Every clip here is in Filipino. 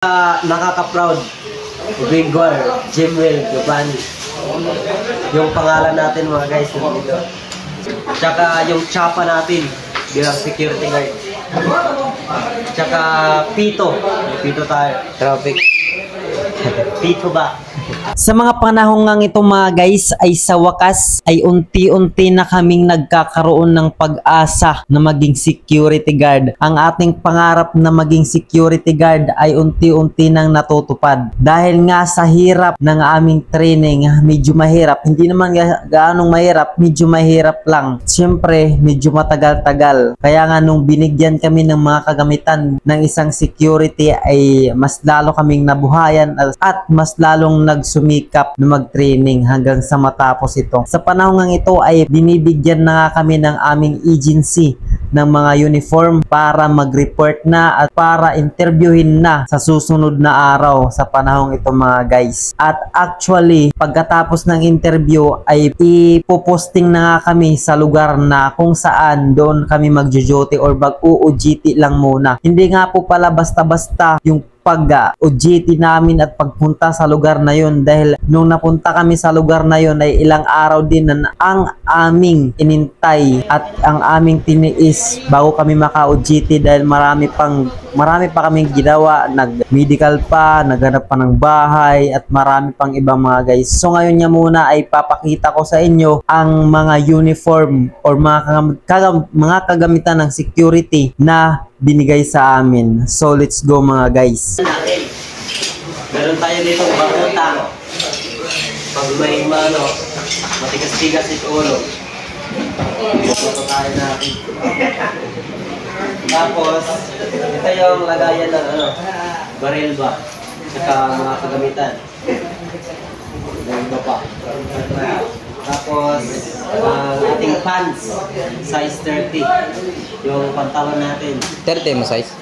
Nakaka-proud, Bingor, Jimwell, Giovanni. Yung pangalan natin mga guys dito. Tsaka yung tsapa natin bilang security guard. Tsaka Pito. Pito tayo. Traffic. Pito ba? Sa mga panahon ngang ito mga guys ay sa wakas ay unti-unti na kaming nagkakaroon ng pag-asa na maging security guard. Ang ating pangarap na maging security guard ay unti-unti nang natutupad. Dahil nga sa hirap ng aming training, medyo mahirap. Hindi naman gaanong mahirap, medyo mahirap lang. Siyempre, medyo matagal-tagal. Kaya nga nung binigyan kami ng mga kagamitan ng isang security ay mas lalo kaming nabuhayan at mas lalong nagsumikap na mag-training hanggang sa matapos ito. Sa panahon ng ito ay binibigyan na nga kami ng aming agency ng mga uniform para mag-report na at para interviewin na sa susunod na araw sa panahong ito mga guys. At actually, pagkatapos ng interview ay ipoposting na nga kami sa lugar na kung saan doon kami mag-duty or mag-UOGT lang muna. Hindi nga po pala basta-basta yung pag-OJT namin at pagpunta sa lugar na yun, dahil nung napunta kami sa lugar na yun ay ilang araw din na ang aming inintay at ang aming tiniis bago kami maka-OJT dahil marami pa kaming ginawa, nag-medical pa, naghanap pa ng bahay at marami pang ibang mga guys. So ngayon niya muna ay papakita ko sa inyo ang mga uniform or mga kagamitan ng security na binigay sa amin. So let's go mga guys. Meron tayo dito bakutang. Pag may matigas-tigas ito ulo. Ito tayo natin. Tapos, ito yung lagayan ng baril ba? Saka mga kagamitan. Ito pa. Tapos, ating pants, size 30. Yung pantalon natin. 30 mo size?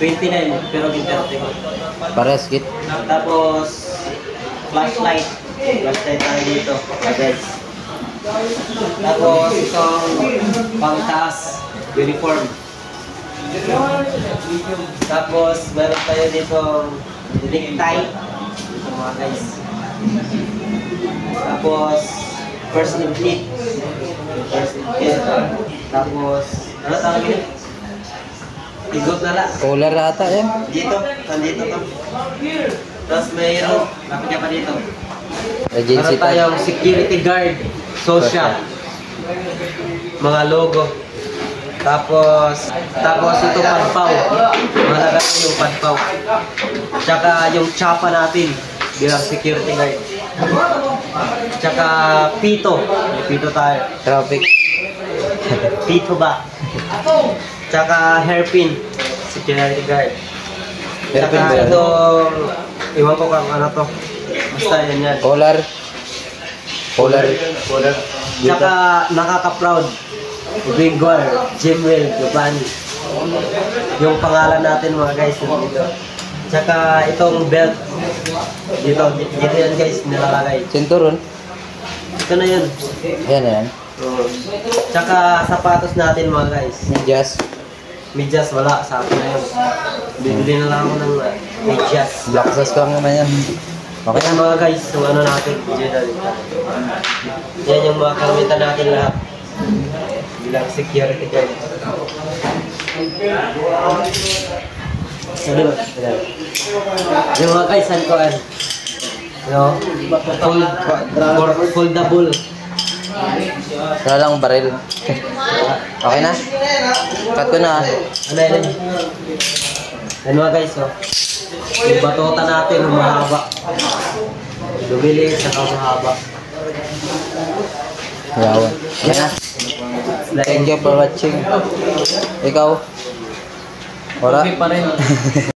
29, pero yung 30 ko. Parehas kit. Tapos, flashlight. Flashlight tayo dito, guys. Tapos, itong pangtaas, uniform. Tapos, meron tayo dito necktie. Ito mga guys. Tapos, first aid kit. First aid kit. Tapos, ano tawag yun? Igot na lang. Collar ata yan. Dito, nandito to. Tapos mayroon, bakit niya pa dito? Agency Meron tayong security guard, social. Mga logo. Tapos ito padpaw. Malagay yung padpaw. Tsaka yung tsapa natin bilang security guard. Tsaka Pito. Pito tayo. Traffic. Pito ba? Tsaka hairpin. Security guard. Hairpin Tsaka ba yan? itong, iwan ko kung ano to. Basta yan. Collar. Tsaka nakaka-proud, Bingor, Jimwell, Giovanni. Yung pangalan natin mga guys dito. Tsaka itong belt. Dito yan guys nilalagay. Cinturon. Ito na yun. Yan. Tsaka sapatos natin mga guys. Medyas wala, sa akin na yun. Bibili na lang ako ng medyas. Black sauce lang naman yan. Okay na mga guys, yung ano natin. Yan yung mga karamitan natin lahat. Bilang security guard. Yung mga guys, saan ko foldable. Wala lang baril. Okay na? Cut ko na. Ano yun? Yan mga guys, yung batota natin, mahaba. Lumili, saka mahaba. Yawan. Okay na? Thank you for watching. Ikaw? Ora? Okay pa rin.